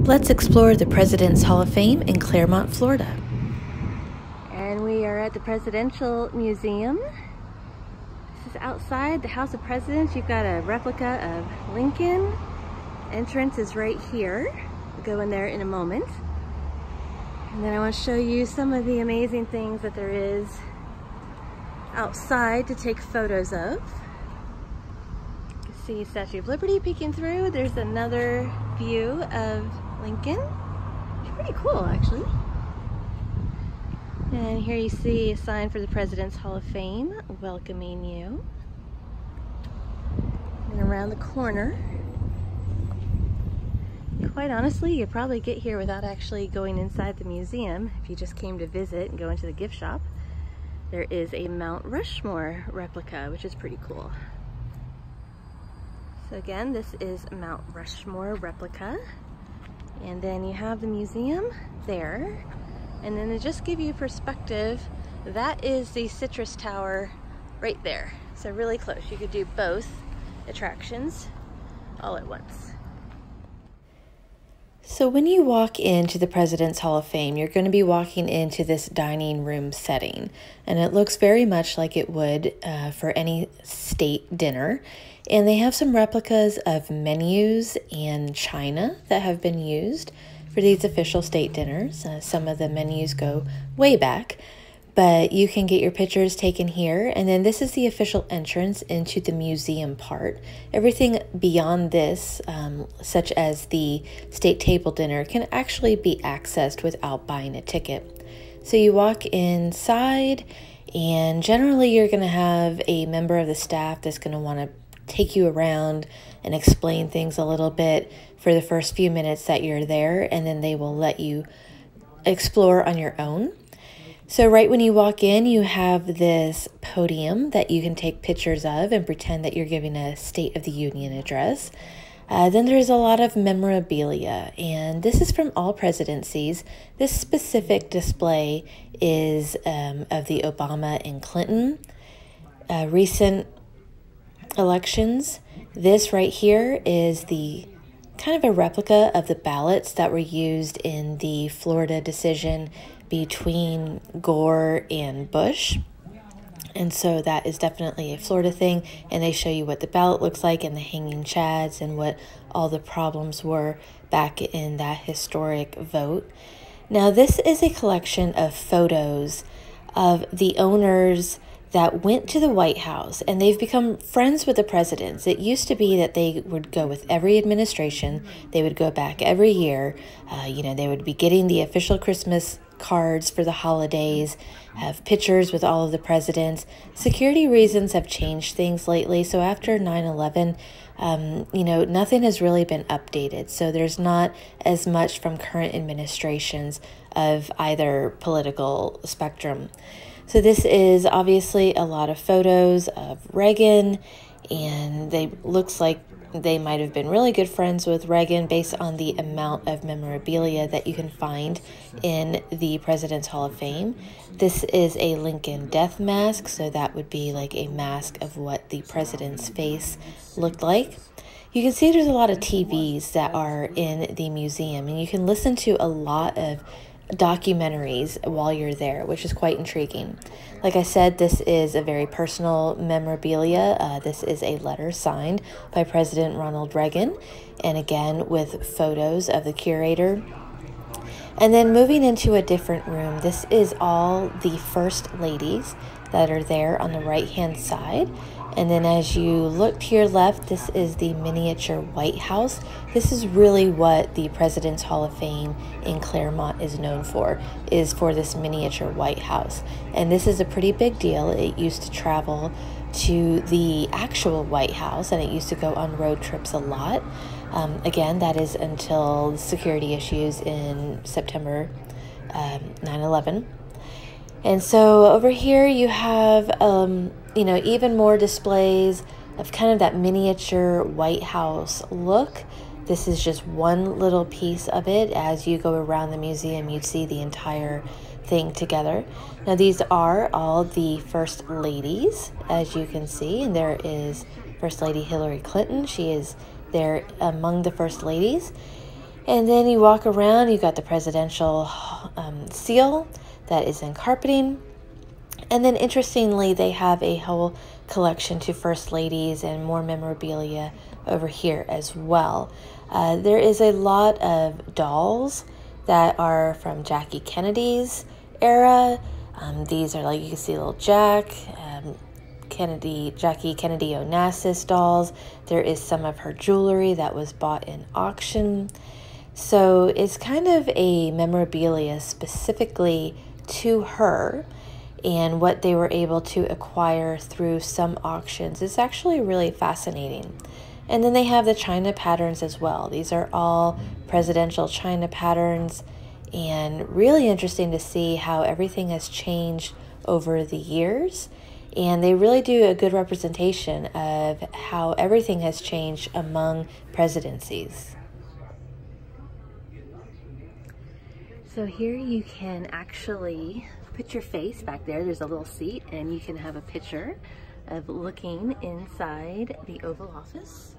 Let's explore the President's Hall of Fame in Clermont, Florida. And we are at the Presidential Museum. This is outside the House of Presidents. You've got a replica of Lincoln. Entrance is right here. We'll go in there in a moment. And then I want to show you some of the amazing things that there is outside to take photos of. You can see Statue of Liberty peeking through. There's another view of Lincoln. It's pretty cool, actually. And here you see a sign for the President's Hall of Fame welcoming you. And around the corner, quite honestly, you probably get here without actually going inside the museum. If you just came to visit and go into the gift shop, there is a Mount Rushmore replica, which is pretty cool. So again, this is Mount Rushmore replica. And then you have the museum there. And then to just give you perspective, that is the Citrus Tower right there. So really close. You could do both attractions all at once. So when you walk into the President's Hall of Fame, you're going to be walking into this dining room setting. And it looks very much like it would for any state dinner. And they have some replicas of menus and china that have been used for these official state dinners. Some of the menus go way back, but you can get your pictures taken here. And then this is the official entrance into the museum part. Everything beyond this, such as the state table dinner, can actually be accessed without buying a ticket. So you walk inside, and generally you're going to have a member of the staff that's going to want to take you around and explain things a little bit for the first few minutes that you're there, and then they will let you explore on your own. So right when you walk in, you have this podium that you can take pictures of and pretend that you're giving a State of the Union address. Then there's a lot of memorabilia, and this is from all presidencies. This specific display is of the Obama and Clinton recent elections. This right here is the kind of a replica of the ballots that were used in the Florida decision between Gore and Bush. And so that is definitely a Florida thing, and they show you what the ballot looks like and the hanging chads and what all the problems were back in that historic vote. Now this is a collection of photos of the owners that went to the White House, and they've become friends with the presidents. It used to be that they would go with every administration. They would go back every year. They would be getting the official Christmas cards for the holidays, have pictures with all of the presidents. Security reasons have changed things lately. So after 9/11, nothing has really been updated. So there's not as much from current administrations of either political spectrum. So this is obviously a lot of photos of Reagan, and looks like they might have been really good friends with Reagan based on the amount of memorabilia that you can find in the President's Hall of Fame. This is a Lincoln death mask, so that would be like a mask of what the president's face looked like. You can see there's a lot of TVs that are in the museum, and you can listen to a lot of documentaries while you're there, which is quite intriguing. Like I said, this is a very personal memorabilia. This is a letter signed by President Ronald Reagan, and again with photos of the curator. And then moving into a different room, this is all the first ladies that are there on the right hand side. And then as you look to your left, this is the miniature White House. This is really what the President's Hall of Fame in Clermont is known for, is for this miniature White House. And this is a pretty big deal. It used to travel to the actual White House, and it used to go on road trips a lot. Again, that is until security issues in September 9/11. And so over here you have, even more displays of kind of that miniature White House look. This is just one little piece of it. As you go around the museum, you'd see the entire thing together. Now these are all the first ladies, as you can see, and there is First Lady Hillary Clinton. She is there among the first ladies. And then you walk around, you got the presidential seal that is in carpeting. And then interestingly, they have a whole collection to first ladies and more memorabilia over here as well. There is a lot of dolls that are from Jackie Kennedy's era. These are, like, you can see little Jackie Kennedy Onassis dolls. There is some of her jewelry that was bought in auction. So it's kind of a memorabilia specifically to her, and what they were able to acquire through some auctions is actually really fascinating. And then they have the china patterns as well. These are all presidential china patterns, and really interesting to see how everything has changed over the years. And they really do a good representation of how everything has changed among presidencies. So here you can actually put your face back there. There's a little seat, and you can have a picture of looking inside the Oval Office.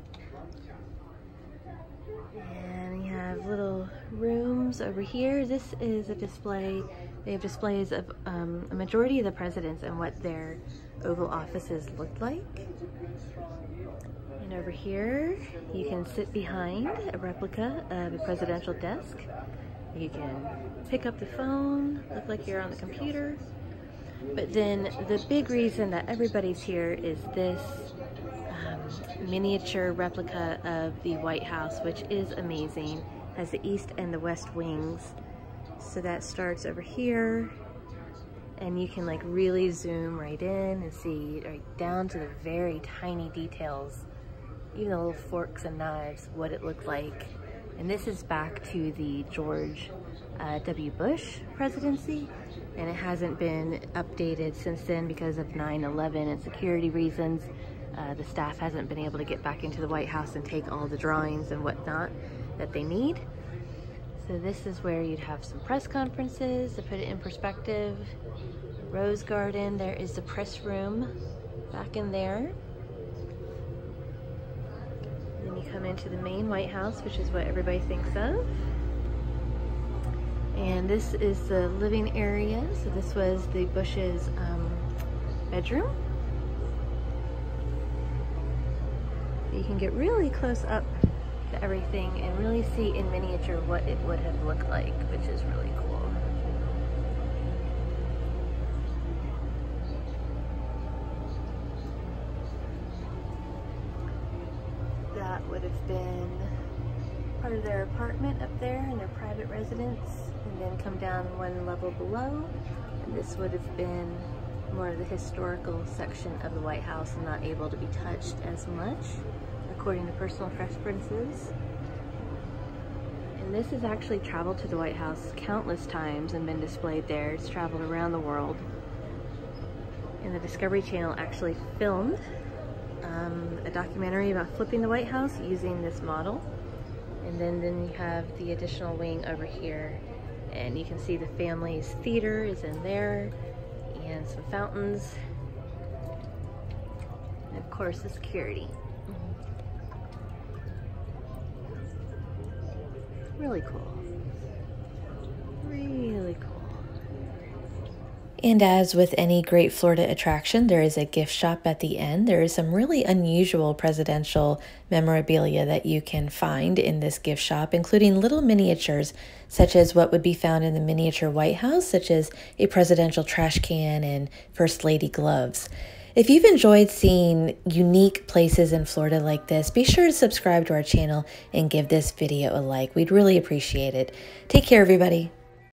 And you have little rooms over here. This is a display. They have displays of a majority of the presidents and what their Oval Offices looked like. And over here, you can sit behind a replica of a presidential desk. You can pick up the phone, look like you're on the computer. But then the big reason that everybody's here is this miniature replica of the White House, which is amazing. Has the east and the west wings. So that starts over here, and you can like really zoom right in and see right down to the very tiny details, even the little forks and knives, what it looked like. And this is back to the George W. Bush presidency, and it hasn't been updated since then because of 9/11 and security reasons. The staff hasn't been able to get back into the White House and take all the drawings and whatnot that they need. So this is where you'd have some press conferences to put it in perspective. Rose Garden, there is the press room back in there. Then you come into the main White House, which is what everybody thinks of. And this is the living area. So this was the Bush's bedroom. You can get really close up to everything and really see in miniature what it would have looked like, which is really cool. That would have been part of their apartment up there in their private residence, and then come down one level below, and this would have been more of the historical section of the White House and not able to be touched as much according to personal preferences. And this has actually traveled to the White House countless times and been displayed there. It's traveled around the world. And the Discovery Channel actually filmed a documentary about flipping the White House using this model. And then you have the additional wing over here, and you can see the family's theater is in there, and some fountains, and of course the security. Really cool. Really cool. And as with any great Florida attraction, there is a gift shop at the end. There is some really unusual presidential memorabilia that you can find in this gift shop, including little miniatures, such as what would be found in the miniature White House, such as a presidential trash can and First Lady gloves. If you've enjoyed seeing unique places in Florida like this, be sure to subscribe to our channel and give this video a like. We'd really appreciate it. Take care, everybody.